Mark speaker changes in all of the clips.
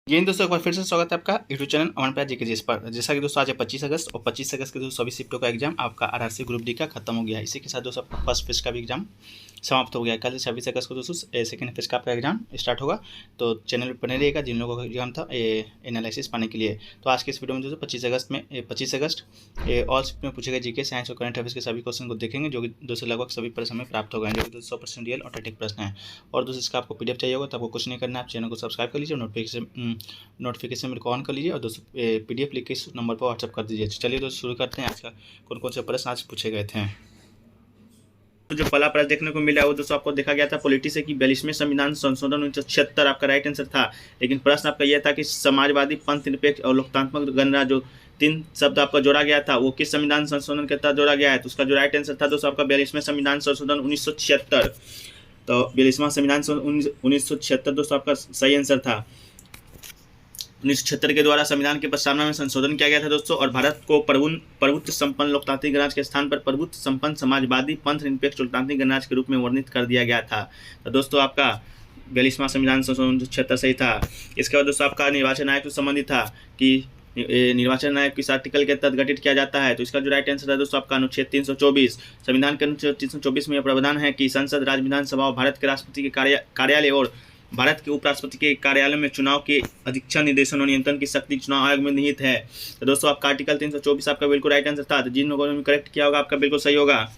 Speaker 1: जी दोस्तों, एक बार फिर से स्वागत है आपका यूट्यूब चैनल अमन प्यार जीके जिस पर। जैसा कि दोस्तों आज है 25 अगस्त और 25 अगस्त के दोस्तों सभी शिफ्टों का एग्जाम आपका आरआरसी ग्रुप डी का खत्म हो गया है। इसी के साथ दोस्तों आपका फर्स्ट फेज का भी एग्जाम समाप्त हो गया है। कल 26 अगस्त को दोस्तों सेकंड फेज का आपका एग्जाम स्टार्ट होगा। तो चैनल पर बने रहिएगा जिन लोगों का एग्जाम था एनालिसिस पाने के लिए। तो आज के इस वीडियो में दोस्तों 25 अगस्त ऑल शिफ्ट में पूछे गए जीके साइंस और करंट अफेयर्स के सभी क्वेश्चन को देखेंगे, जो कि दोस्तों लगभग सभी प्रश्न में प्राप्त हो गए हैं, जो कि 100% रियल और टैक्टिक प्रश्न है। और दोस्तों इसका आपको पीडीएफ चाहिए होगा तो आपको कुछ नहीं करना है, आप चैनल को सब्सक्राइब कर लीजिए, नोटिफिकेशन मेरे को ऑन कर लीजिए और दोस्तों पीडीएफ लिख के इस नंबर पर व्हाट्सअप कर दीजिए। चलिए दोस्तों शुरू करते हैं आज का कौन कौन से प्रश्न आज पूछे गए थे। तो जो पहला प्रश्न देखने को मिला वो दोस्तों आपको देखा गया था पॉलिटी से कि 42वें संविधान संशोधन 1976 आपका राइट आंसर था। लेकिन प्रश्न आपका यह था कि समाजवादी, पंथ निरपेक्ष और लोकतांत्रिक गणराज्य जो तीन शब्द आपका जोड़ा गया था वो किस संविधान संशोधन के तहत जोड़ा गया है। तो उसका जो राइट आंसर था दोस्तों आपका 42वें संविधान संशोधन 1976। तो 42वां संविधान 1976 दोस्तों आपका सही आंसर था। 1976 के द्वारा संविधान के प्रस्तावना में संशोधन किया गया था दोस्तों, और भारत को प्रभुत्व संपन्न लोकतांत्रिक गणराज्य के स्थान पर प्रभुत्व संपन्न समाजवादी, पंथ निरपेक्ष लोकतांत्रिक गणराज्य के रूप में वर्णित कर दिया गया था। तो दोस्तों आपका 42वां संविधान संशोधन 1976 सही था। इसके बाद दोस्तों आपका निर्वाचन आयोग से संबंधित था कि निर्वाचन आयोग किस आर्टिकल के तहत गठित किया जाता है। तो इसका जो राइट आंसर है दोस्तों आपका अनुच्छेद 324। संविधान के अनुच्छेद 324 में यह प्रावधान है कि संसद, राज्य विधानसभा और भारत के राष्ट्रपति के कार्यालय और भारत के उपराष्ट्रपति के कार्यालय में चुनाव के अधीक्षण, निर्देशन और नियंत्रण की शक्ति चुनाव आयोग में निहित है। तो दोस्तों आपका आर्टिकल 324 आपका बिल्कुल राइट आंसर था। तो जिन लोगों ने करेक्ट किया होगा आपका बिल्कुल सही होगा।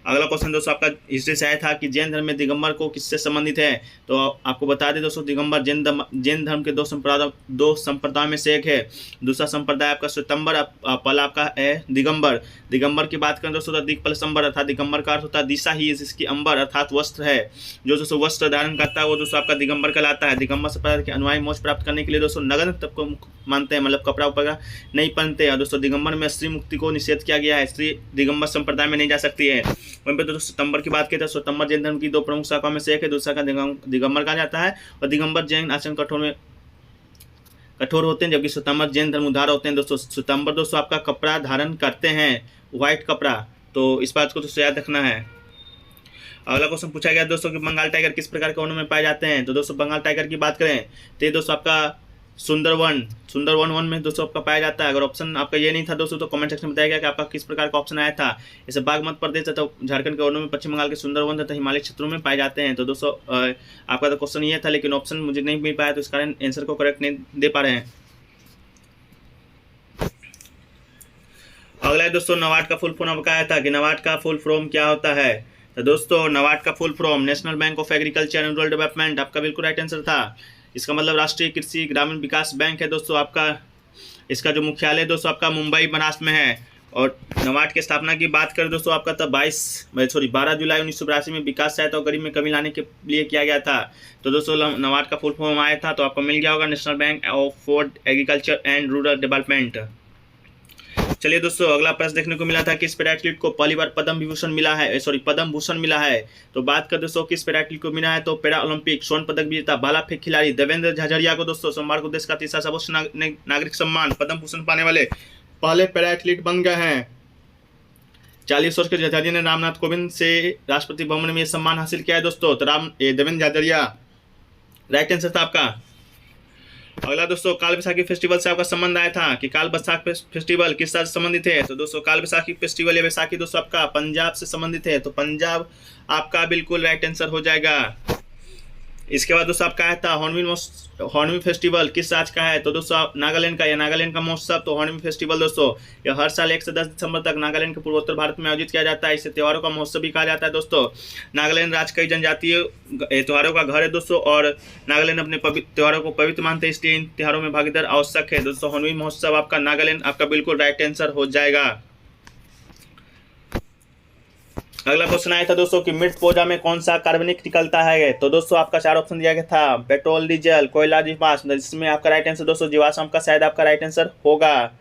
Speaker 1: अगला क्वेश्चन दोस्तों आपका हिस्ट्री से आया था कि जैन धर्म में दिगंबर को किससे संबंधित है। तो आपको बता दें दोस्तों, दिगंबर जैन धर्म के दो संप्रदायों में से एक है। दूसरा संप्रदाय आपका श्वेतांबर, पहला आपका है दिगंबर। दिगंबर की बात करें दोस्तों तो दिक्पलसंबर अर्थात दिगंबर का अर्थ होता है दिशा ही इसकी अंबर अर्थात वस्त्र है। जो दोस्तों वस्त्र धारण करता है वो दोस्तों आपका दिगंबर कहलाता है। दिगंबर संप्रदाय के अनुयायी मोक्ष प्राप्त करने के लिए दोस्तों नग्न तब को मानते हैं, मतलब कपड़ा उपड़ा नहीं पहनते हैं। दोस्तों दिगंबर में स्त्री मुक्ति को निषेध किया गया है, स्त्री दिगंबर संप्रदाय में नहीं जा सकती है। वहीं पर दोस्तों सितंबर की बात की तो सितंबर जैन धर्म की दो प्रमुख शाखाओं में से एक है, दूसरा का दिगंबर कहा जाता है। और दिगंबर जैन आचरण कठोर होते हैं, जबकि सितंबर जैन धर्म उदार होते हैं। दोस्तों सितंबर दोस्तों आपका कपड़ा धारण करते हैं, व्हाइट कपड़ा, तो इस बात को दोस्तों याद रखना है। अगला क्वेश्चन पूछा गया दोस्तों कि बंगाल टाइगर किस प्रकार के वनों में पाए जाते हैं। तो दोस्तों बंगाल टाइगर की बात करें तो ये दोस्तों आपका सुंदरवन वन में दोस्तों आपका पाया जाता है। अगर ऑप्शन आपका ये नहीं था दोस्तों तो कमेंट सेक्शन में बताया गया कि आपका किस प्रकार का ऑप्शन आया था। जैसे बागमती प्रदेश तथा झारखंड के वनों में, पश्चिम बंगाल के सुंदरवन तथा हिमालय क्षेत्रों में पाए जाते हैं। तो दोस्तों आपका तो क्वेश्चन ये था, लेकिन ऑप्शन मुझे नहीं मिल पाया तो इस कारण आंसर को करेक्ट नहीं दे पा रहे हैं। अगला है दोस्तों नाबार्ड का फुल फॉर्म आपका आया था कि नाबार्ड का फुल फॉर्म क्या होता है। तो दोस्तों नाबार्ड का full form national bank of agriculture and rural development आपका बिल्कुल राइट आंसर था। इसका मतलब राष्ट्रीय कृषि ग्रामीण विकास बैंक है दोस्तों आपका। इसका जो मुख्यालय दोस्तों आपका मुंबई महाराष्ट्र में है। और नाबार्ड की स्थापना की बात करें दोस्तों आपका तब 12 जुलाई 1982 में विकास सहायता और गरीब में कमी लाने के लिए किया गया था। तो दोस्तों नाबार्ड का फुल फॉर्म आया था तो आपको मिल गया होगा national bank of agriculture and rural development. चलिए दोस्तों अगला प्रश्न देखने को मिला था किस पैरा एथलीट को पहली बार पद्म भूषण मिला है। तो बात कर दोस्तों किस पैरा एथलीट को मिला है तो पैरा ओलंपिक स्वर्ण पदक विजेता भाला फेंक खिलाड़ी देवेंद्र झाझड़िया को दोस्तों सोमवार को देश का तीसरा सर्वोच्च नागरिक सम्मान पद्म भूषण पाने वाले पहले पैरा एथलीट बन गए हैं। 40 वर्ष के झाझड़िया ने रामनाथ कोविंद से राष्ट्रपति भवन में यह सम्मान हासिल किया है दोस्तों। तो देवेंद्र झाझड़िया राइट आंसर था आपका। अगला दोस्तों काल बैसाखी फेस्टिवल से आपका संबंध आया था कि काल बैसाख फेस्टिवल किस साल से संबंधित है। तो दोस्तों काल बैसाखी फेस्टिवल या बैसाखी दोस्तों आपका पंजाब से संबंधित है। तो पंजाब आपका बिल्कुल राइट आंसर हो जाएगा। इसके बाद दोस्तों आपका आया था हॉर्नबिल फेस्टिवल किस राज्य का है। तो दोस्तों नागालैंड का, या नागालैंड का महोत्सव। तो हॉर्नबिल फेस्टिवल दोस्तों यह हर साल 1 से 10 दिसंबर तक नागालैंड के पूर्वोत्तर भारत में आयोजित किया जाता है। इसे त्योहारों का महोत्सव भी कहा जाता है दोस्तों। नागालैंड राज्य कई जनजातीय त्योहारों का घर है दोस्तों, और नागालैंड अपने त्योहारों को पवित्र मानते हैं, इसलिए इन त्योहारों में भागीदार आवश्यक है दोस्तों। हॉर्नबिल महोत्सव आपका नागालैंड आपका बिल्कुल राइट आंसर हो जाएगा। अगला क्वेश्चन आया था दोस्तों कि मृत पौधा में कौन सा कार्बनिक निकलता है। तो दोस्तों आपका 4 ऑप्शन दिया गया था, पेट्रोल, डीजल, कोयला, जीवाश्म। जिसमें आपका राइट आंसर दोस्तों जीवाश्म का शायद आपका राइट आंसर होगा।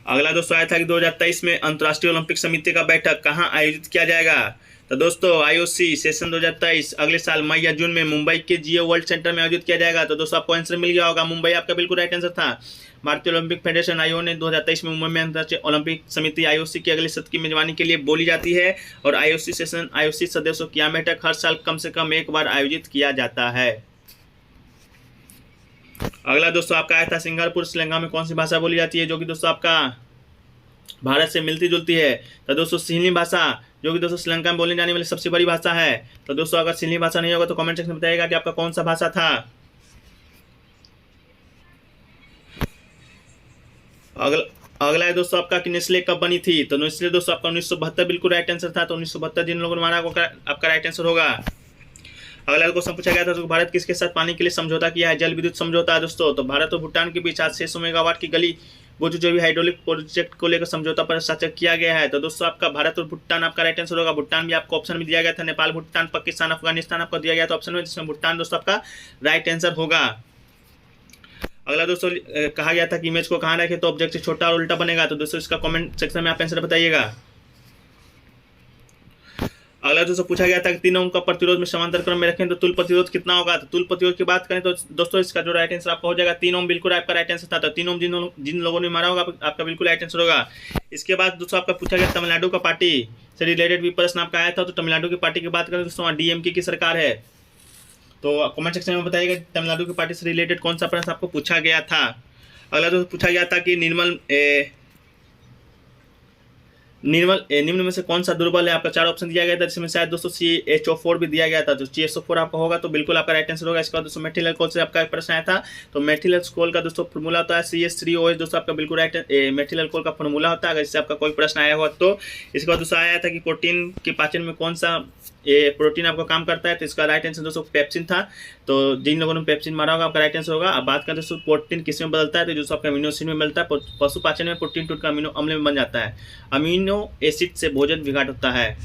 Speaker 1: अगला दोस्तों आया था कि 2023 में अंतर्राष्ट्रीय ओलंपिक समिति का बैठक कहां आयोजित किया जाएगा। तो दोस्तों आईओसी सेशन 2023 अगले साल मई या जून में मुंबई के जियो वर्ल्ड सेंटर में आयोजित किया जाएगा। तो दोस्तों आपको आंसर मिल गया होगा, मुंबई आपका बिल्कुल राइट आंसर था। भारतीय ओलंपिक फेडरेशन आयोग ने 2023 में मुंबई में अंतर्राष्ट्रीय ओलंपिक समिति आईओसी की अगले सत्र की मेजबानी के लिए बोली जाती है। और आईओसी सदस्यों की यह बैठक हर साल कम से कम एक बार आयोजित किया जाता है। अगला दोस्तों आपका आया था सिंगापुर श्रीलंका में कौन सी भाषा बोली जाती है, जो कि दोस्तों आपका भारत से मिलती जुलती है। तो दोस्तों सिन्ही भाषा, जो कि दोस्तों श्रीलंका में बोली जाने वाली सबसे बड़ी भाषा है। तो दोस्तों अगर सिन्ही भाषा नहीं होगा तो कमेंट सेक्शन में बताइएगा कि आपका कौन सा भाषा था। अगला है दोस्तों आपका कि नेस्ले कब बनी थी। तो नेस्ले दोस्तों आपका 1972 बिल्कुल राइट आंसर था। तो 1972 जिन लोगों ने मारा आपका राइट आंसर होगा। अगला क्वेश्चन पूछा गया था तो भारत किसके साथ पानी के लिए समझौता किया है, जल विद्युत समझौता दोस्तों। तो भारत और भूटान के बीच आज 600 मेगावाट की गली बोझू जो भी हाइड्रोलिक प्रोजेक्ट को लेकर समझौता पर हस्ताक्षर किया गया है। तो दोस्तों आपका भारत और भूटान आपका राइट आंसर होगा। भूटान भी आपको ऑप्शन में दिया गया था, नेपाल, भूटान, पाकिस्तान, अफगानिस्तान आपको दिया गया था ऑप्शन में, जिसमें भूटान दोस्तों आपका राइट आंसर होगा। अगला दोस्तों कहा गया था कि इमेज को कहाँ रखें तो ऑब्जेक्ट से छोटा और उल्टा बनेगा। तो दोस्तों इसका कमेंट सेक्शन में आप आंसर बताइएगा। अगला दोस्तों पूछा गया था कि 3 ओम का प्रतिरोध में समांतर क्रम में रखें तो तुल प्रतिरोध कितना होगा। तो तुल प्रतिरोध की बात करें तो दोस्तों इसका जो राइट आंसर आपका हो जाएगा 3 ओम, बिल्कुल आपका राइट आंसर था। तो 3 ओम जिन लोगों ने मारा होगा आपका बिल्कुल राइट आंसर होगा। इसके बाद दोस्तों आपका पूछा गया तमिलनाडु का पार्टी से रिलेटेड भी प्रश्न आपका आया था। तो तमिलनाडु की पार्टी की बात करें दोस्तों डीएमके की सरकार है। तो कमेंट सेक्शन में बताइएगा तमिलनाडु की पार्टी से रिलेटेड कौन सा प्रश्न आपको पूछा गया था। अगला दोस्तों पूछा गया था कि निम्न में से कौन सा दुर्बल है। आपका 4 ऑप्शन दिया गया था, जिसमें शायद दोस्तों CH4 भी दिया गया था। तो CH4 आपका होगा तो बिल्कुल आपका राइट आंसर होगा। इसके बाद दोस्तों मेथिल अल्कोहल से आपका एक प्रश्न आया था। तो मेथिल अल्कोहल का दोस्तों फॉर्मूला होता है CH3OH दोस्तों आपका बिल्कुल राइट मेथिल अल्कोहल का फॉर्मूला होता है। अगर इससे आपका कोई प्रश्न आया हो तो। इसके बाद दोस्तों आया था कि प्रोटीन के पाचन में कौन सा प्रोटीन आपको काम करता है। तो इसका राइट आंसर दोस्तों पेप्सिन था। तो जिन लोगों ने पेप्सिन मारा होगा आपका राइट आंसर होगा। अब बात करें दोस्तों प्रोटीन किस में बदलता है। तो दोस्तों आपका अमीनो एसिड में मिलता है। पशु पाचन में प्रोटीन टूट कर अमीनो अम्ल में बन जाता है। अमीनो एसिड से भोजन विघाट होता है।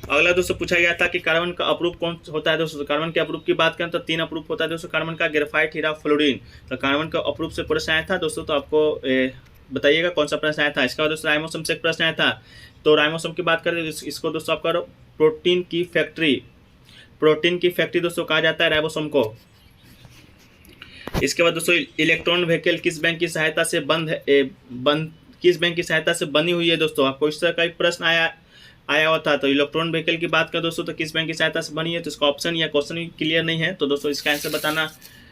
Speaker 1: अगला दोस्तों पूछा गया था कि कार्बन का अपरूप कौन होता है दोस्तों। कार्बन के अपरूप की बात करें तो 3 अपरूप होता है दोस्तों कार्बन का, ग्रेफाइट, हीरा, फ्लोरीन। तो कार्बन का अपरूप से प्रश्न आया था दोस्तों। तो आपको बताइएगा कौन सा प्रश्न आया था। इसका दोस्तों राइबोसोम से एक प्रश्न आया था। तो राइबोसोम की बात करें इसको दोस्तों आपका प्रोटीन की फैक्ट्री दोस्तों कहा जाता है राइबोसोम को। इसके बाद दोस्तों इलेक्ट्रॉन व्हीकल किस बैंक की सहायता से किस बैंक की सहायता से बनी हुई है दोस्तों। आपको इस तरह का एक प्रश्न आया हुआ था। तो इलेक्ट्रॉन व्हीकल की बात करें दोस्तों तो किस बैंक की सहायता से बनी है। तो इसका ऑप्शन या क्वेश्चन क्लियर नहीं है। तो दोस्तों इसका आंसर बताना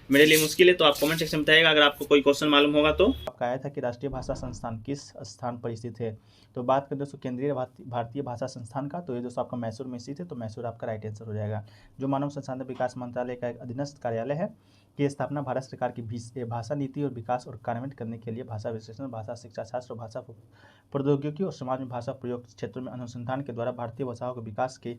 Speaker 1: मेरे लिए मुश्किल है। तो आप कमेंट सेक्शन में बताइएगा अगर आपको कोई क्वेश्चन मालूम होगा तो। आपका आया था कि राष्ट्रीय भाषा संस्थान किस स्थान पर स्थित है। तो बात करें दोस्तों केंद्रीय भारतीय भाषा संस्थान का, तो ये दोस्तों आपका मैसूर में स्थित है। तो मैसूर आपका राइट आंसर हो जाएगा। जो मानव संसाधन विकास मंत्रालय का एक अधीनस्थ कार्यालय है की स्थापना भारत सरकार की भाषा नीति और विकास और कार्यान्वित करने के लिए भाषा विश्लेषण, भाषा शिक्षा शास्त्र, भाषा प्रौद्योगिकी और समाज में भाषा प्रयोग क्षेत्र में अनुसंधान के द्वारा भारतीय भाषाओं के विकास के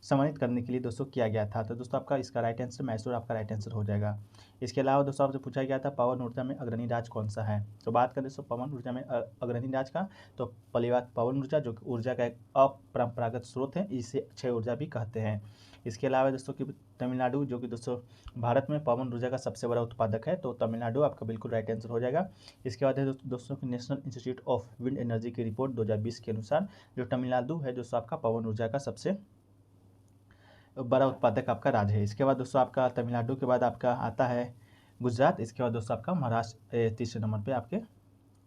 Speaker 1: सम्मानित करने के लिए दोस्तों किया गया था। तो दोस्तों आपका इसका राइट आंसर मैसूर आपका राइट आंसर हो जाएगा। इसके अलावा दोस्तों आपसे पूछा गया था पवन ऊर्जा में अग्रणी राज्य कौन सा है। तो बात करें दोस्तों पवन ऊर्जा में अग्रणी राज्य का, तो पहली बात पवन ऊर्जा जो ऊर्जा का एक अपरंपरागत स्रोत है, इसे अक्षय ऊर्जा भी कहते हैं। इसके अलावा दोस्तों की तमिलनाडु जो कि दोस्तों भारत में पवन ऊर्जा का सबसे बड़ा उत्पादक है। तो तमिलनाडु आपका बिल्कुल राइट आंसर हो जाएगा। इसके बाद है दोस्तों की national institute of wind energy की रिपोर्ट 2020 के अनुसार जो तमिलनाडु है दोस्तों आपका पवन ऊर्जा का सबसे बड़ा उत्पादक आपका राज्य है। इसके बाद दोस्तों आपका तमिलनाडु के बाद आपका आता है गुजरात। इसके बाद दोस्तों आपका महाराष्ट्र तीसरे नंबर पे आपके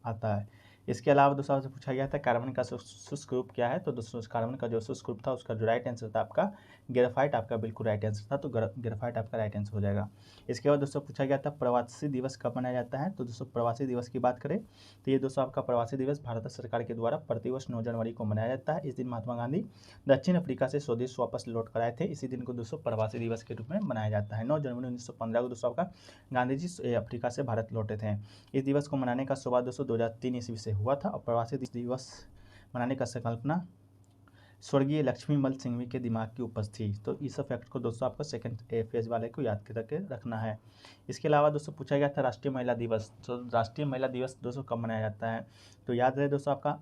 Speaker 1: आता है। इसके अलावा दोस्तों आपसे पूछा गया था कार्बन का शुष्क रूप क्या है। तो दोस्तों कार्बन का जो शुष्क रूप था उसका जो राइट आंसर था आपका ग्रेफाइट आपका बिल्कुल राइट आंसर था। तो ग्रेफाइट आपका राइट आंसर हो जाएगा। इसके बाद दोस्तों पूछा गया था प्रवासी दिवस कब मनाया जाता है। तो दोस्तों प्रवासी दिवस की बात करें तो ये दोस्तों आपका प्रवासी दिवस भारत सरकार के द्वारा प्रतिवर्ष 9 जनवरी को मनाया जाता है। इस दिन महात्मा गांधी दक्षिण अफ्रीका से स्वदेश वापस लौट कर आए थे। इसी दिन को दोस्तों प्रवासी दिवस के रूप में मनाया जाता है। 9 जनवरी 1915 को दोस्तों आपका गांधी जी अफ्रीका से भारत लौटे थे। इस दिवस को मनाने का शुरुआत दोस्तों 2003 ईस्वी से हुआ था। और प्रवासी दिवस मनाने का संकल्पना स्वर्गीय लक्ष्मीमल सिंघवी के दिमाग की उपज थी। तो इस फैक्ट को दोस्तों आपको सेकंड फेज वाले को याद करके रखना है। इसके अलावा दोस्तों पूछा गया था राष्ट्रीय महिला दिवस। तो राष्ट्रीय महिला दिवस दोस्तों कब मनाया जाता है। तो याद रहे दोस्तों आपका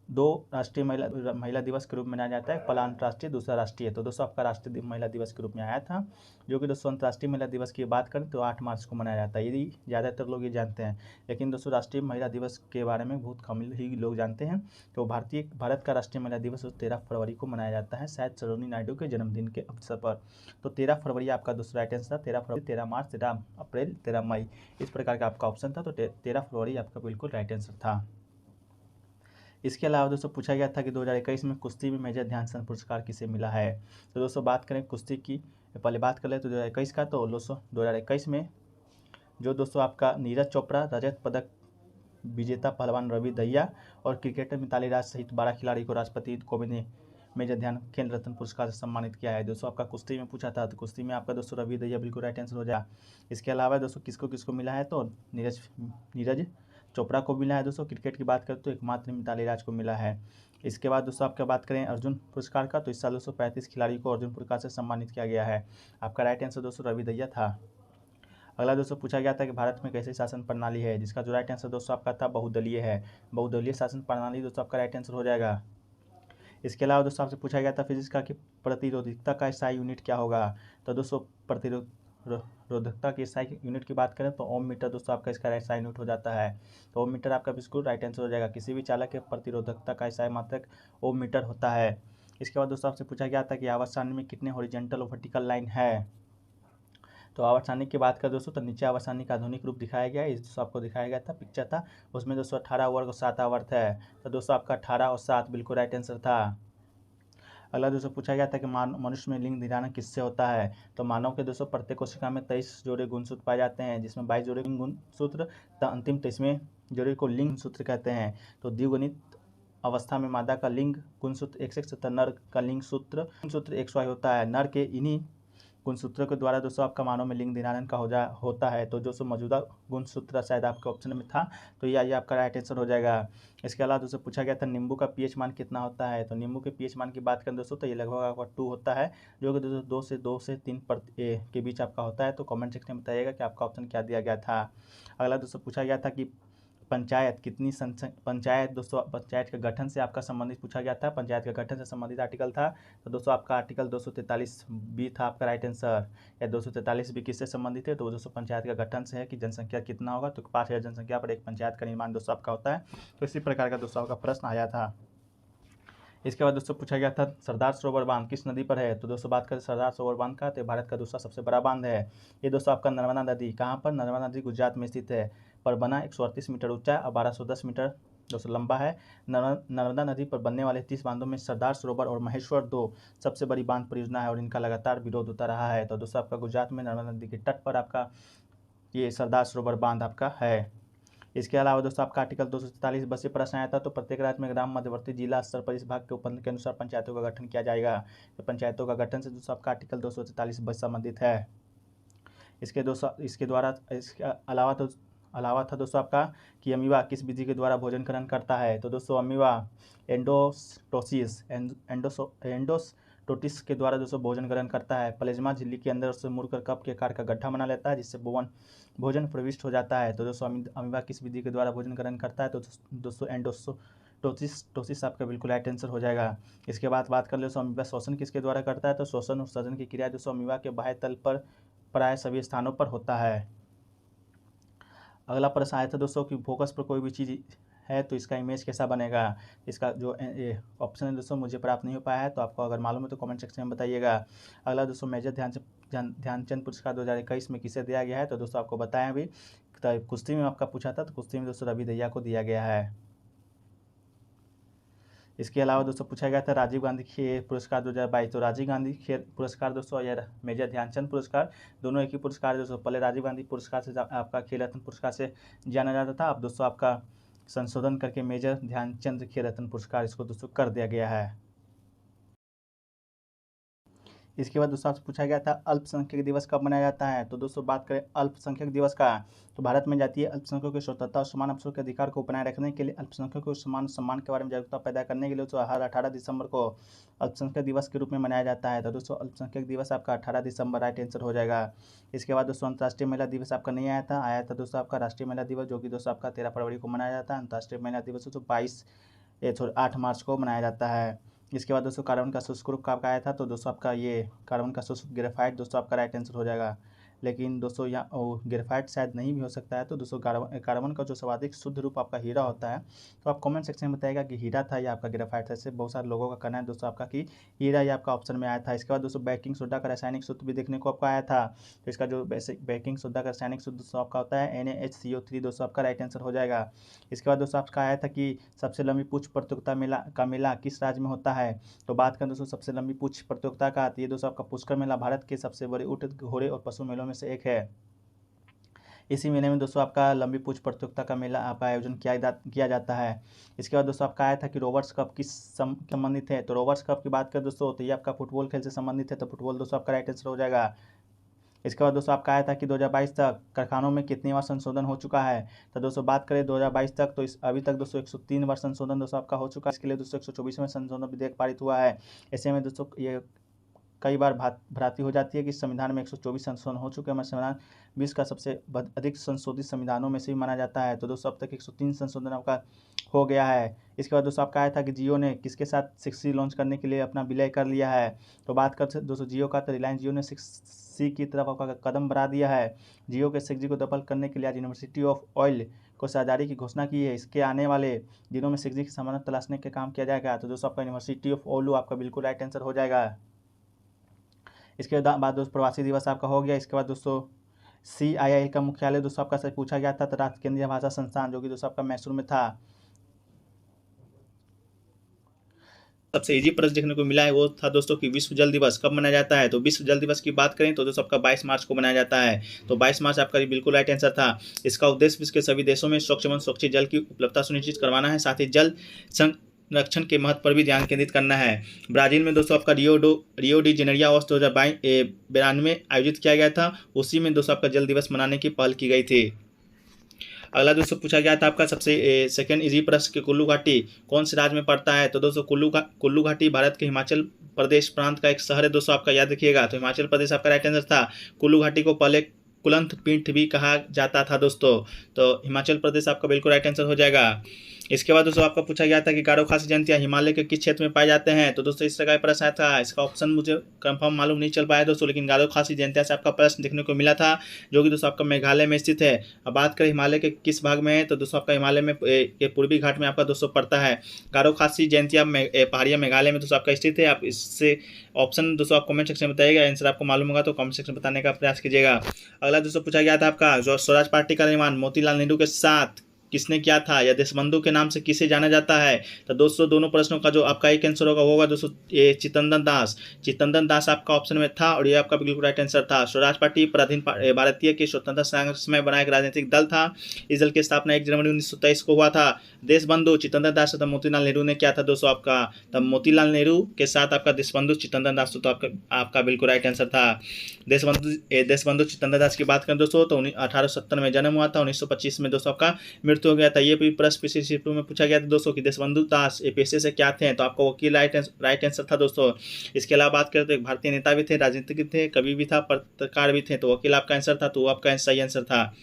Speaker 1: 2 राष्ट्रीय महिला दिवस के रूप में मनाया जाता है। पहला अंतर्राष्ट्रीय, दूसरा राष्ट्रीय। तो दोस्तों आपका राष्ट्रीय महिला दिवस के रूप में आया था, जो कि दोस्तों अंतर्राष्ट्रीय महिला दिवस की बात करें तो 8 मार्च को मनाया जाता है। यदि ज़्यादातर लोग ये जानते हैं, लेकिन दोस्तों राष्ट्रीय महिला दिवस के बारे में बहुत कम ही लोग जानते हैं। तो भारत का राष्ट्रीय महिला दिवस 13 फरवरी को मनाया जाता है, शायद सरोजिनी नायडू के जन्मदिन के अवसर पर। तो 13 फरवरी आपका दूसरा राइट आंसर था। 13 फरवरी, 13 मार्च, 13 अप्रैल, 13 मई, इस प्रकार का आपका ऑप्शन था। तो 13 फरवरी आपका बिल्कुल राइट आंसर था। इसके अलावा दोस्तों पूछा गया था कि 2021 में कुश्ती में मेजर ध्यानचंद पुरस्कार किसे मिला है। तो दोस्तों बात करें कुश्ती की पहले बात कर ले तो 2021 का, तो दोस्तों 2021 में जो दोस्तों आपका नीरज चोपड़ा, रजत पदक विजेता पहलवान रवि दहिया और क्रिकेटर मिताली राज सहित 12 खिलाड़ी को राष्ट्रपति कोविंद ने मेजर ध्यान खेल रत्न पुरस्कार से सम्मानित किया है। दोस्तों आपका कुश्ती में पूछा था, तो कुश्ती में आपका दोस्तों रवि दहिया बिल्कुल राइट आंसर हो जाए। इसके अलावा दोस्तों किसको किसको मिला है, तो नीरज चोपड़ा को मिला है। दोस्तों क्रिकेट की बात करें तो एकमात्र मिताली राज को मिला है। इसके बाद दोस्तों आपका बात करें अर्जुन पुरस्कार का, तो इस साल 235 खिलाड़ी को अर्जुन पुरस्कार से सम्मानित किया गया है। आपका राइट आंसर दोस्तों रवि दहिया था। अगला दोस्तों पूछा गया था कि भारत में कैसी शासन प्रणाली है, जिसका जो राइट आंसर दोस्तों आपका था बहुदलीय है। बहुदलीय शासन प्रणाली दोस्तों आपका राइट आंसर हो जाएगा। इसके अलावा दोस्तों आपसे पूछा गया था फिजिक्स का कि प्रतिरोधकता का SI यूनिट क्या होगा, तो दोस्तों प्रतिरोधकता की SI यूनिट की बात करें तो ओम मीटर दोस्तों आपका इसका SI यूनिट हो जाता है। तो ओम मीटर आपका बिल्कुल राइट आंसर हो जाएगा। किसी भी चालक के प्रतिरोधकता का SI मात्रक ओम मीटर होता है। इसके बाद दोस्तों आपसे पूछा गया था कि आवर्त सारणी में कितने हॉरिजॉन्टल और वर्टिकल लाइन है, तो आवर्त सारणी की बात करें दोस्तों तो नीचे आवर्त सारणी का आधुनिक रूप दिखाया गया है। इस दोस्तों आपको दिखाया गया था, पिक्चर था, उसमें दोस्तों 18 वर्ग और 7 आवर्त है। तो दोस्तों आपका 18 और 7 बिल्कुल राइट आंसर था। अगला दोस्तों पूछा गया था कि मनुष्य में लिंग निर्धारण किससे होता है, तो मानव के दोस्तों प्रत्येक कोशिका में 23 जोड़े गुणसूत्र पाए जाते हैं, जिसमें 22 जोड़े गुणसूत्र तथा अंतिम 23वें जोड़े को लिंग सूत्र कहते हैं। तो द्विगुणित अवस्था में मादा का लिंग गुणसूत्र XX तथा नर का लिंग सूत्र XY होता है। नर के इन्हीं गुणसूत्रों के द्वारा दोस्तों आपका मानव में लिंग निर्धारण का होता है। तो दोस्तों मौजूदा गुणसूत्र शायद आपके ऑप्शन में था, तो ये आपका राइट आंसर हो जाएगा। इसके अलावा दोस्तों पूछा गया था नींबू का pH मान कितना होता है, तो नींबू के pH मान की बात करें दोस्तों तो ये लगभग आपका 2 होता है, जो कि दोस्तों 2 से 3 के बीच आपका होता है। तो कमेंट सेक्शन में बताइएगा कि आपका ऑप्शन क्या दिया गया था। अगला दोस्तों पूछा गया था कि पंचायत दोस्तों पंचायत के गठन से आपका संबंधित पूछा गया था। पंचायत के गठन से संबंधित आर्टिकल था, तो दोस्तों आपका आर्टिकल 243B था आपका राइट आंसर। या 243B किससे संबंधित है, तो दोस्तों पंचायत का गठन से है कि जनसंख्या कितना होगा, तो 5000 जनसंख्या पर एक पंचायत का निर्माण दोस्तों आपका होता है। तो इसी प्रकार का दोस्तों आपका प्रश्न आया था। इसके बाद दोस्तों पूछा गया था सरदार सरोवर बांध किस नदी पर है, तो दोस्तों बात करें सरदार सरोवर बांध का, तो भारत का दूसरा सबसे बड़ा बांध है। ये दोस्तों आपका नर्मदा नदी कहाँ पर, नर्मदा नदी गुजरात में स्थित है। पर बना 138 मीटर ऊंचा और 1210 मीटर दोस्तों लंबा है। नर्मदा नदी पर बनने वाले 30 बांधों में सरदार सरोवर और महेश्वर 2 सबसे बड़ी बांध परियोजना है और इनका लगातार विरोध होता रहा है। तो दोस्तों आपका गुजरात में नर्मदा नदी के तट पर आपका ये सरदार सरोवर बांध आपका है। इसके अलावा दोस्तों आपका आर्टिकल 243 बसे प्रश्न आया था, तो प्रत्येक राज्य में ग्राम मध्यवर्ती जिला स्तर पर इस भाग के उपबंध के अनुसार पंचायतों का गठन किया जाएगा। तो पंचायतों का गठन से दोस्तों आपका आर्टिकल 243 बस संबंधित है। इसके अलावा था दोस्तों आपका कि अमीबा किस विधि के द्वारा भोजन ग्रहण करता है, तो दोस्तों अमीबा एंडोस्टोसिस के द्वारा दोस्तों भोजन ग्रहण करता है। प्लेज्मा झिल्ली के अंदर से मुड़कर कप के आकार का गड्ढा बना लेता है, जिससे भोजन प्रविष्ट हो जाता है। तो दोस्तों अमीबा किस विधि के द्वारा भोजन ग्रहण करता है, तो दोस्तों एंडोस्टोसिस आपका बिल्कुल राइट आंसर हो जाएगा। इसके बाद बात कर ले दोस्तों अमीबा श्वसन किसके द्वारा करता है, तो श्वसन और सृजन की क्रिया दोस्तों अमीबा के बाह्य तल पर प्राय सभी स्थानों पर होता है। अगला प्रश्न आया था दोस्तों कि फोकस पर कोई भी चीज़ है तो इसका इमेज कैसा बनेगा। इसका जो ऑप्शन है दोस्तों मुझे प्राप्त नहीं हो पाया है, तो आपको अगर मालूम है तो कमेंट सेक्शन में बताइएगा। अगला दोस्तों मेजर ध्यानचंद पुरस्कार 2021 में किसे दिया गया है, तो दोस्तों आपको बताएं अभी, तो कुश्ती में आपका पूछा था, तो कुश्ती में दोस्तों रवि दहिया को दिया गया है। इसके अलावा दोस्तों पूछा गया था राजीव गांधी खेल पुरस्कार 2022, तो राजीव गांधी खेल पुरस्कार दोस्तों या मेजर ध्यानचंद पुरस्कार दोनों एक ही पुरस्कार दोस्तों। पहले राजीव गांधी पुरस्कार से आपका खेल रत्न पुरस्कार से जाना जाता था, अब दोस्तों आपका संशोधन करके मेजर ध्यानचंद खेल रत्न पुरस्कार इसको दोस्तों कर दिया गया है। इसके बाद दोस्तों आपसे पूछा गया था अल्पसंख्यक दिवस कब मनाया जाता है, तो दोस्तों बात करें अल्पसंख्यक दिवस का, तो भारत में जातीय अल्पसंख्यकों की स्वतंत्रता और समान अवसरों के अधिकार को बनाए रखने के लिए अल्पसंख्यकों को समान सम्मान के बारे में जागरूकता पैदा करने के लिए तो हर 18 दिसंबर को अल्पसंख्यक दिवस के रूप में मनाया जाता है। तो दोस्तों अल्पसंख्यक दिवस आपका 18 दिसंबर राइट आंसर हो जाएगा। इसके बाद दोस्तों अंतर्राष्ट्रीय महिला दिवस आपका नहीं आया था दोस्तों आपका राष्ट्रीय महिला दिवस, जो कि दोस्तों आपका 13 फरवरी को मनाया जाता है। अंतर्राष्ट्रीय महिला दिवस दोस्तों 8 मार्च को मनाया जाता है। इसके बाद दोस्तों कार्बन का शुष्क रूप कब आया था, तो दोस्तों आपका ये कार्बन का शुष्क ग्रेफाइट दोस्तों आपका राइट आंसर हो जाएगा। लेकिन दोस्तों यहाँ ग्रेफाइट शायद नहीं भी हो सकता है। तो दोस्तों कार्बन का जो सर्वाधिक शुद्ध रूप आपका हीरा होता है। तो आप कमेंट सेक्शन में बताइएगा कि हीरा था या आपका ग्रेफाइट था। ऐसे बहुत सारे लोगों का कहना है दोस्तों आपका कि हीरा या आपका ऑप्शन में आया था। इसके बाद दोस्तों बेकिंग सोडा का रासायनिक सूत्र भी देखने को आपको आया था। तो इसका जो बेकिंग सोडा का रासायनिक सूत्र दोस्तों आपका होता है NaHCO3 दोस्तों आपका राइट आंसर हो जाएगा। इसके बाद दोस्तों आपका आया था कि सबसे लंबी पूछ प्रतियोगिता का मेला किस राज्य में होता है। तो बात करें दोस्तों सबसे लंबी पूछ प्रतियोगिता का, तो ये दोस्तों आपका पुष्कर मेला भारत के सबसे बड़े ऊँट, घोड़े और पशु मेलों में से एक है। इसी महीने में दोस्तों आपका लंबी पूछ प्रतियोगिता का मेला आपका आयोजन किया जाता है। इसके बाद दोस्तों आपका आया था कि रोवर्स कप किस संबंधित है। तो रोवर्स कप की बात करें दोस्तों तो ये आपका फुटबॉल खेल से संबंधित है। तो फुटबॉल दोस्तों आपका राइट आंसर हो जाएगा। इसके बाद दोस्तों आपका आया था कि 2022 तक कारखानों में कितनी बार संशोधन हो चुका है। तो दोस्तों बात करें 2022 तक, तो इस अभी तक दोस्तों 103 बार संशोधन दोस्तों आपका हो चुका है। इसके लिए दोस्तों 124वें संशोधन विधेयक पारित हुआ है। ऐसे में दोस्तों ये कई बार भ्रांति हो जाती है कि संविधान में 124 संशोधन हो चुके हैं। हमारा संविधान विश्व का सबसे अधिक संशोधित संविधानों में से भी माना जाता है। तो दोस्तों अब तक 103 संशोधन आपका हो गया है। इसके बाद दोस्तों आपका आया था कि जियो ने किसके साथ 6G लॉन्च करने के लिए अपना विलय कर लिया है। तो बात कर दोस्तों जियो का, तो रिलायंस जियो ने 6G की तरफ आपका कदम बढ़ा दिया है। जियो के 6G को दखल करने के लिए आज यूनिवर्सिटी ऑफ ऑयल को साझेदारी की घोषणा की है। इसके आने वाले दिनों में 6G की समाधान तलाशने का काम किया जाएगा। तो दोस्तों आपका यूनिवर्सिटी ऑफ ओलू आपका बिल्कुल राइट आंसर हो जाएगा। इसके बाद दोस्तों प्रवासी दिवस आपका हो गया। इसके बाद दोस्तों CII का मुख्यालय दोस्तों आपका से पूछा गया था। तो राष्ट्रीय केंद्रीय भाषा संस्थान जो कि दोस्तों आपका मैसूर में था। सबसे इजी प्रश्न देखने को मिला है वो था दोस्तों कि विश्व जल दिवस कब मनाया जाता है। तो विश्व जल दिवस की बात करें तो दोस्तों आपका 22 मार्च को मनाया जाता है। तो 22 मार्च आपका बिल्कुल राइट आंसर था। इसका उद्देश्य विश्व के सभी देशों में स्वच्छ एवं सुरक्षित जल की उपलब्धता सुनिश्चित करवाना है, साथ ही जल संरक्षण के महत्व पर भी ध्यान केंद्रित करना है। ब्राजील में दोस्तों आपका रियो डी जेनेरिया वर्ष 2092 आयोजित किया गया था। उसी में दोस्तों आपका जल दिवस मनाने की पहल की गई थी। अगला दोस्तों पूछा गया था आपका सबसे सेकंड इजी प्रश्न कि कुल्लू घाटी कौन से राज्य में पड़ता है। तो दोस्तों कुल्लू घाटी भारत के हिमाचल प्रदेश प्रांत का एक शहर है दोस्तों आपका, याद रखिएगा। तो हिमाचल प्रदेश आपका राइट आंसर था। कुल्लू घाटी को पहले कुलंथ पीठ भी कहा जाता था दोस्तों। तो हिमाचल प्रदेश आपका बिल्कुल राइट आंसर हो जाएगा। इसके बाद दोस्तों आपका पूछा गया था कि गारो खासी जयंतियाँ हिमालय के किस क्षेत्र में पाए जाते हैं। तो दोस्तों इस तरह का प्रश्न आया था। इसका ऑप्शन मुझे कंफर्म मालूम नहीं चल पाया दोस्तों, लेकिन गारो खासी जयंतियाँ से आपका प्रश्न देखने को मिला था, जो कि दोस्तों आपका मेघालय में स्थित है। अब बात करें हिमालय के किस भाग में है, तो दोस्तों आपका हिमालय में ये पूर्वी घाट में आपका दोस्तों पड़ता है। गारो खासी जयंतियाँ पहाड़िया मेघालय में दोस्तों आपका स्थित है। आप इससे ऑप्शन दोस्तों आप कमेंट सेक्शन में बताइएगा। आंसर आपको मालूम होगा तो कमेंट सेक्शन में बताने का प्रयास कीजिएगा। अगला दोस्तों पूछा गया था आपका जो स्वराज पार्टी का निर्माण मोतीलाल नेहरू के साथ किसने किया था, या देशबंधु के नाम से किसे जाना जाता है। तो दोस्तों दोनों प्रश्नों का जो आपका एक आंसर होगा दोस्तों ये चित्तरंजन दास आपका ऑप्शन में था, और ये आपका बिल्कुल राइट आंसर था। स्वराज पार्टी पराधीन भारतीय के स्वतंत्रता संघर्ष में बना एक राजनीतिक दल था। इस दल की स्थापना 1 जनवरी 1923 को हुआ था। देशबंधु चित्तरंजन दास तथा मोतीलाल नेहरू ने किया था दोस्तों आपका। तब मोतीलाल नेहरू के साथ आपका देशबंधु चित्तरंजन दास तो आपका बिल्कुल राइट आंसर था। देशबंधु चित्तरंजन दास की बात करें दोस्तों तो 1870 में जन्म हुआ था। 1925 में दोस्तों आपका मृत्यु हो गया था। ये भी प्रश्न पिछले में पूछा गया था दोस्तों कि देशबंधु दास ये पेशे से क्या थे। तो आपका वकील राइट आंसर था दोस्तों। इसके अलावा बात करें तो एक भारतीय नेता भी थे, राजनीतिक थे, कवि भी था, पत्रकार भी थे। तो वकील आपका आंसर था, तो वो आपका सही आंसर था।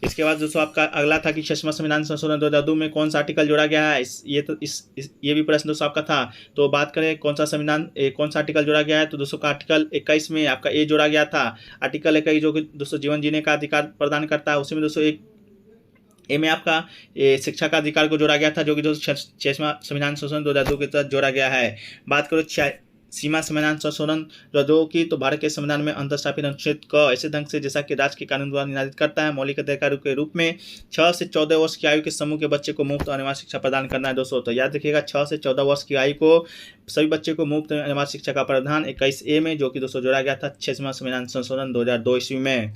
Speaker 1: इसके बाद दोस्तों आपका अगला था कि 6वां संविधान संशोधन 2002 में कौन सा आर्टिकल जोड़ा गया है। ये भी प्रश्न दोस्तों आपका था। तो बात करें कौन सा आर्टिकल जोड़ा गया है, तो दोस्तों का आर्टिकल 21 में आपका ए जोड़ा गया था। आर्टिकल 21 जो कि दोस्तों जीवन जीने का अधिकार प्रदान करता है, उसी में दोस्तों एक ए में आपका शिक्षा का अधिकार को जोड़ा गया था, जो कि दोस्तों 6वां संविधान संशोधन 2002 के तहत जोड़ा गया है। बात करो सीमा संविधान संशोधन 2002 की, तो भारत के संविधान में अंतर्स्थापित अनुच्छेद क ऐसे ढंग से जैसा कि राज्य के कानून द्वारा निर्धारित करता है मौलिक अधिकारों के रूप में 6 से 14 वर्ष की आयु के समूह के बच्चे को मुफ्त अनिवार्य शिक्षा प्रदान करना है दोस्तों। तो याद रखिएगा 6 से 14 वर्ष की आयु को सभी बच्चे को मुफ्त अनिवार्य शिक्षा का प्रावधान 21A में, जो कि दोस्तों जोड़ा गया था 6वां संविधान संशोधन 2002 ईस्वी में।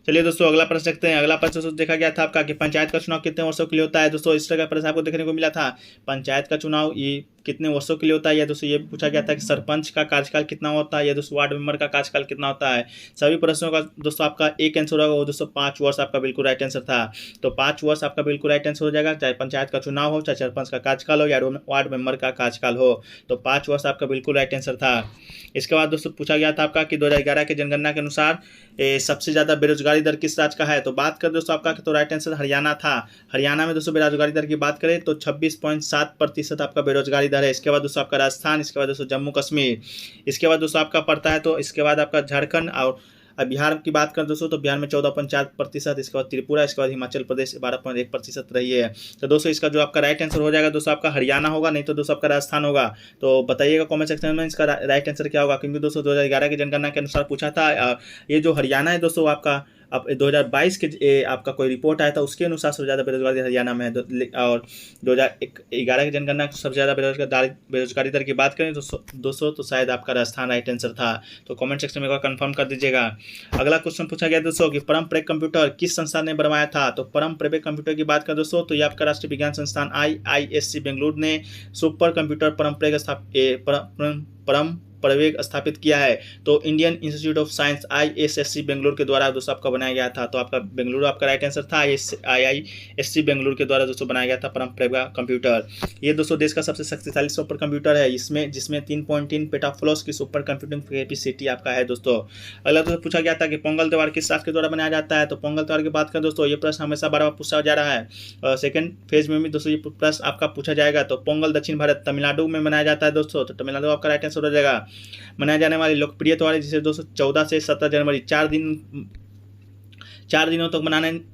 Speaker 1: चलिए दोस्तों अगला प्रश्न देखते हैं। अगला प्रश्न दोस्तों देखा गया था आपका कि पंचायत का चुनाव कितने वर्षों के लिए होता है। दोस्तों इस तरह का प्रश्न आपको देखने को मिला था। पंचायत का चुनाव ये कितने वर्षों के लिए होता है, या दोस्तों ये पूछा गया था कि सरपंच का कार्यकाल कितना होता है, या दोस्तों वार्ड मेंबर का कार्यकाल कितना होता है। सभी प्रश्नों का दोस्तों आपका एक आंसर होगा, वो दोस्तों 5 वर्ष आपका बिल्कुल राइट आंसर था। तो 5 वर्ष आपका बिल्कुल राइट आंसर हो जाएगा, चाहे पंचायत का चुनाव हो, चाहे सरपंच का कार्यकाल हो, या वार्ड मेंबर का कार्यकाल हो। तो 5 वर्ष आपका बिल्कुल राइट आंसर था। इसके बाद दोस्तों पूछा गया था आपका कि 2011 के जनगणना के अनुसार सबसे ज़्यादा बेरोजगारी दर किस राज्य का है। तो बात करें दोस्तों आपका तो राइट आंसर हरियाणा था। हरियाणा में दोस्तों बेरोजगारी दर की बात करें तो 26.7% आपका बेरोजगारी दर है। इसके बाद दोस्तों आपका राजस्थान, इसके बाद दोस्तों जम्मू कश्मीर, इसके बाद दोस्तों आपका पड़ता है तो इसके बाद आपका झारखंड, और अब बिहार की बात करें दोस्तों तो बिहार में 14.4%, इसके बाद त्रिपुरा, इसके बाद हिमाचल प्रदेश 12.1% रही है। तो दोस्तों इसका जो आपका राइट आंसर हो जाएगा दोस्तों आपका हरियाणा होगा, नहीं तो दोस्तों आपका राजस्थान होगा। तो बताइएगा कमेंट सेक्शन में इसका राइट आंसर क्या होगा, क्योंकि दोस्तों 2011 की जनगणना के अनुसार पूछा था। ये जो हरियाणा है दोस्तों आपका अब 2022 के आपका कोई रिपोर्ट आया था, उसके अनुसार सबसे ज़्यादा बेरोजगारी हरियाणा में है। और 2011 की जनगणना की सबसे ज़्यादा बेरोजगारी दर की बात करें तो दोस्तों तो शायद आपका राजस्थान राइट आंसर था। तो कमेंट सेक्शन में एक बार कंफर्म कर दीजिएगा। अगला क्वेश्चन पूछा गया दोस्तों कि परमप्रवेग कंप्यूटर किस संस्थान ने बनवाया था। तो परमप्रवेग कंप्यूटर की बात करें दोस्तों तो ये आपका राष्ट्रीय विज्ञान संस्थान IISc बेंगलुरु ने सुपर कंप्यूटर परमप्रवेग स्थापित किया है। तो Indian institute of science IISc Bengaluru के द्वारा दोस्तों आपका बनाया गया था। तो आपका बेंगलुरु आपका राइट आंसर था। IISc बेंगलुरु के द्वारा दोस्तों बनाया गया था परमप्रवेग कंप्यूटर। ये दोस्तों देश का सबसे शक्तिशाली सुपर कंप्यूटर है, जिसमें 3.3 पेटाफ्लोस की सुपर कंप्यूटिंग कैपेसिटी आपका है दोस्तों। अगला दोस्तों पूछा गया था कि पोंगल त्यौहार किस राष्ट्र के द्वारा बनाया जाता है। तो पोंगल त्यौहार की बात करें दोस्तों ये प्रश्न हमेशा बार बार पूछा जा रहा है। सेकंड फेज में भी दोस्तों ये प्रश्न आपका पूछा जाएगा। तो पोंगल दक्षिण भारत तमिलनाडु में मनाया जाता है दोस्तों। तो तमिलनाडु आपका राइट आंसर हो जाएगा। मनाया जाने वाली लोकप्रिय त्यौहार है जिसे दोस्तों 14 से 17 जनवरी 4 दिनों तक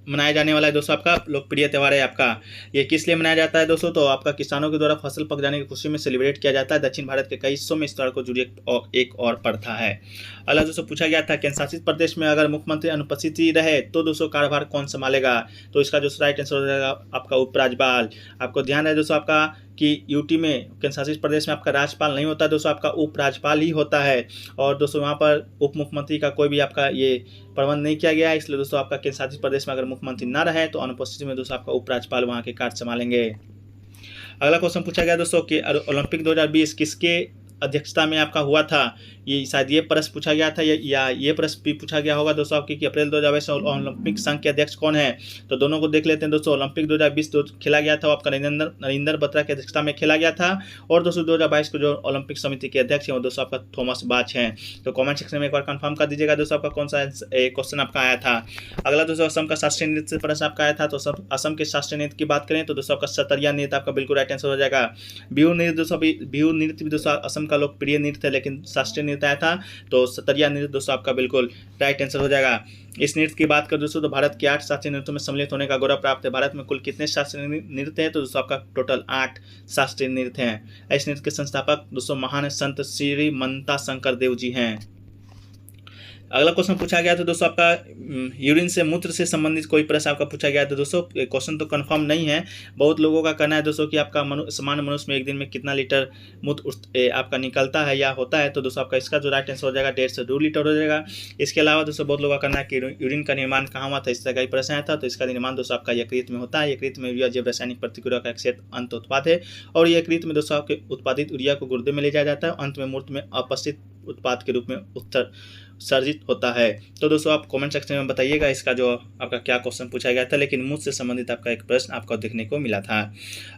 Speaker 1: मनाया जाने वाला है दोस्तों आपका लोकप्रिय त्यौहार है आपका। ये किस लिए मनाया जाता है दोस्तों, तो आपका किसानों के द्वारा फसल पक जाने की खुशी में सेलिब्रेट किया जाता है। दक्षिण भारत के कई हिस्सों में इस त्यौहार को जुड़ी एक और प्रथा है। अगला दोस्तों पूछा गया था केंद्र शासित प्रदेश में अगर मुख्यमंत्री अनुपस्थित रहे तो दोस्तों कार्यभार कौन संभालेगा। तो इसका जो राइट आंसर हो जाएगा आपका उपराज्यपाल। आपको ध्यान है दोस्तों आपका कि यूटी में केंद्र शासित प्रदेश में आपका राज्यपाल नहीं होता दोस्तों, आपका उपराज्यपाल ही होता है। और दोस्तों वहाँ पर उप मुख्यमंत्री का कोई भी आपका ये प्रबंध नहीं किया गया है, इसलिए दोस्तों आपका केंद्र शासित प्रदेश में अगर मुख्यमंत्री ना रहे तो अनुपस्थिति में दोस्तों आपका उपराज्यपाल वहाँ के कार्य संभालेंगे। अगला क्वेश्चन पूछा गया दोस्तों कि ओलंपिक 2020 किसके अध्यक्षता में आपका हुआ था। ये शायद ये प्रश्न पूछा गया था या ये प्रश्न भी पूछा गया होगा दोस्तों आपकी कि अप्रैल 2022 ओलंपिक संघ के अध्यक्ष कौन है। तो दोनों को देख लेते हैं दोस्तों। ओलंपिक 2020 खेला गया था आपका नरेंद्र बत्रा की अध्यक्षता में खेला गया था। और दोस्तों 2022 को जो ओलंपिक समिति के अध्यक्ष हैं वो दोस्तों आपका थॉमस बाच हैं। तो कमेंट सेक्शन में एक बार कंफर्म कर दीजिएगा दोस्तों आपका कौन सा क्वेश्चन आपका आया था। अगला दोस्तों असम का शास्त्रीय नृत्य प्रश्न आपका आया था। तो असम के शास्त्रीय नृत्य की बात करें तो दोस्तों आपका सतरिया नृत्य आपका बिल्कुल राइट आंसर हो जाएगा। बिहू नृत्य भी दोस्तों असम का लोकप्रिय नृत्य है, लेकिन शास्त्रीय नृत्य आया था तो सतरिया नृत्य दोस्तों आपका बिल्कुल राइट आंसर हो जाएगा। इस नृत्य की बात करें दोस्तों तो भारत के 8 शास्त्रीय नृत्यों में सम्मिलित होने का गौरव प्राप्त है। भारत में कुल कितने शास्त्रीय नृत्य हैं, तो दोस्तों आपका टोटल 8 शास्त्रीय नृत्य हैं। इस नृत्य के संस्थापक दोस्तों महान संत श्री मनता शंकर देव जी हैं। अगला क्वेश्चन पूछा गया तो दोस्तों आपका यूरिन से मूत्र से संबंधित कोई प्रश्न आपका पूछा गया तो दोस्तों क्वेश्चन तो कंफर्म नहीं है। बहुत लोगों का कहना है दोस्तों कि आपका सामान्य मनुष्य में एक दिन में कितना लीटर मूत्र आपका निकलता है या होता है। तो दोस्तों आपका इसका जो राइट आंसर हो जाएगा 1.5 से 2 लीटर हो जाएगा। इसके अलावा दोस्तों बहुत लोगों का कहना है कि यूरिन का निर्माण कहाँ हुआ था, इस तरह का ही प्रश्न आया था। तो इसका निर्माण दोस्तों आपका यकृत में होता है। यकृत में यूरिया जैव रासायनिक प्रतिक्रिया का एक अंत उत्पाद है और यकृत में दोस्तों आपके उत्पादित यूरिया को गुर्दे में ले जाया जाता है। अंत में मूत्र में अपस्थित उत्पाद के रूप में उत्सर्जित होता है। तो दोस्तों आप कमेंट सेक्शन में बताइएगा इसका जो आपका क्या क्वेश्चन पूछा गया था, लेकिन मूत्र से संबंधित आपका एक प्रश्न आपको देखने को मिला था।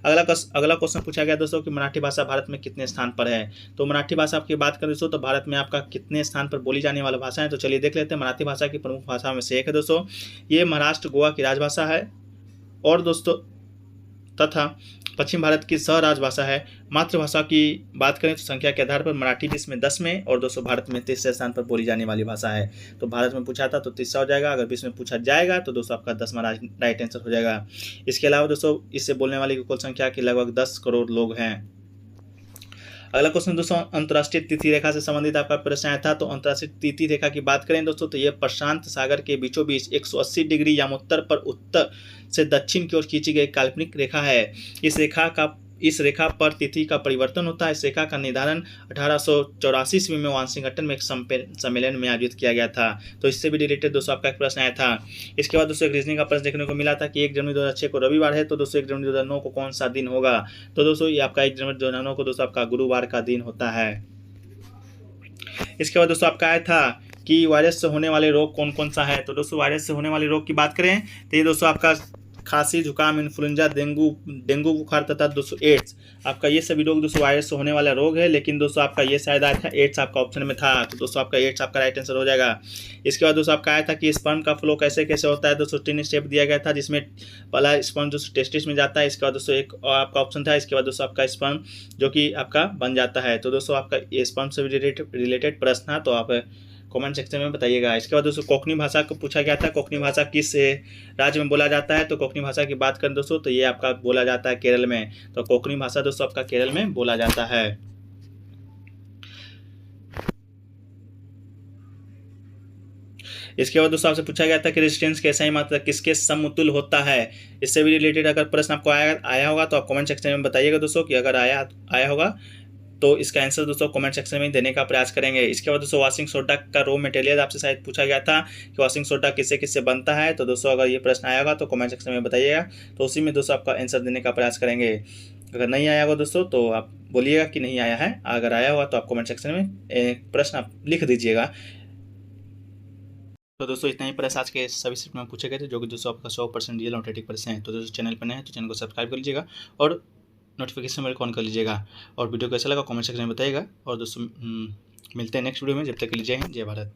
Speaker 1: अगला क्वेश्चन पूछा गया दोस्तों कि मराठी भाषा भारत में कितने स्थान पर है। तो मराठी भाषा की बात करें दोस्तों तो भारत में आपका कितने स्थान पर बोली जाने वाला भाषा है। तो चलिए देख लेते हैं। मराठी भाषा की प्रमुख भाषा में से एक है दोस्तों। ये महाराष्ट्र गोवा की राजभाषा है और दोस्तों तथा पश्चिम भारत की सह राजभाषा है। मातृभाषा की बात करें तो संख्या के आधार पर मराठी विश्व में 10 में और दोस्तों भारत में 30 स्थान पर बोली जाने वाली भाषा है। तो भारत में पूछा था तो 30 हो जाएगा। अगर विश्व में पूछा जाएगा तो दोस्तों आपका 10वां राइट आंसर हो जाएगा। इसके अलावा दोस्तों इससे बोलने वाली कुल संख्या की लगभग 10 करोड़ लोग हैं। अगला क्वेश्चन दोस्तों अंतर्राष्ट्रीय तिथि रेखा से संबंधित आपका प्रश्न आया था। तो अंतर्राष्ट्रीय तिथि रेखा की बात करें दोस्तों तो ये प्रशांत सागर के बीचों बीच 180 डिग्री यामोत्तर पर उत्तर से दक्षिण की ओर खींची गई काल्पनिक रेखा है। इस रेखा पर तिथि का परिवर्तन होता है। इस रेखा का निर्धारण 1884 ईस्वी में वाशिंगटन में एक सम्मेलन में आयोजित किया गया था। तो इससे भी रिलेटेड दोस्तों आपका एक प्रश्न आया था। इसके बाद दोस्तों एक रीजनिंग का प्रश्न देखने को मिला था कि 1 जनवरी 2006 को रविवार है तो दोस्तों 1 जनवरी 2009 को कौन सा दिन होगा। तो दोस्तों ये आपका 1 जनवरी 2009 को दोस्तों आपका गुरुवार का दिन होता है। इसके बाद दोस्तों आपका आया था कि वायरस से होने वाले रोग कौन कौन सा है। तो दोस्तों वायरस से होने वाले रोग की बात करें तो ये दोस्तों आपका खांसी, जुकाम, इन्फ्लुएंजा, डेंगू बुखार तथा दोस्तों एड्स, आपका ये सभी रोग दोस्तों वायरस से होने वाला रोग है। लेकिन दोस्तों आपका ये शायद आया था एड्स आपका ऑप्शन में था। तो दोस्तों आपका एड्स आपका राइट आंसर हो जाएगा। इसके बाद दोस्तों आपका आया था कि स्पर्म का फ्लो कैसे कैसे होता है। दोस्तों 3 स्टेप दिया गया था जिसमें पहला स्पर्म दोस्तों टेस्टिस में जाता है। इसके बाद दोस्तों एक आपका ऑप्शन था। इसके बाद दोस्तों आपका स्पर्म जो कि आपका बन जाता है। तो दोस्तों आपका ये स्पर्म से रिलेटेड प्रश्न था तो आप कमेंट सेक्शन में बताइएगा। इसके बाद दोस्तों कोंकणी भाषा को पूछा गया था, कोंकणी भाषा किस राज्य में बोला जाता है। तो कोंकणी भाषा की बात करें दोस्तों तो ये आपका बोला जाता है केरल में। तो कोंकणी भाषा दोस्तों आपका केरल में बोला जाता है। इसके बाद दोस्तों आपसे पूछा गया था कि रेजिस्टेंस की SI मात्रा किसके समतुल्य होता है। इससे भी रिलेटेड अगर प्रश्न आपको आया होगा तो आप कमेंट सेक्शन में बताइएगा दोस्तों कि अगर आया होगा तो इसका आंसर दोस्तों कमेंट सेक्शन में देने का प्रयास करेंगे। इसके बाद दोस्तों वॉशिंग सोडा का रॉ मटेरियल आपसे शायद पूछा गया था कि वॉशिंग सोडा किससे किससे बनता है। तो दोस्तों अगर ये प्रश्न आया होगा तो कमेंट सेक्शन में बताइएगा, तो उसी में दोस्तों आपका आंसर देने का प्रयास करेंगे। अगर नहीं आया होगा दोस्तों तो आप बोलिएगा कि नहीं आया है, अगर आया होगा तो आप कमेंट सेक्शन में प्रश्न आप लिख दीजिएगा। तो दोस्तों इतना ही प्रश्न आज के सभी शिफ्ट में पूछे गए थे, जो कि दोस्तों आपका 100% रियल और 80% है। तो दोस्तों चैनल पर नए हैं तो चैनल को सब्सक्राइब कर लीजिएगा और नोटिफिकेशन बेल को ऑन कर लीजिएगा, और वीडियो कैसा लगा कमेंट सेक्शन में बताइएगा। और दोस्तों मिलते हैं नेक्स्ट वीडियो में, जब तक के लिए जय हिंद जय भारत।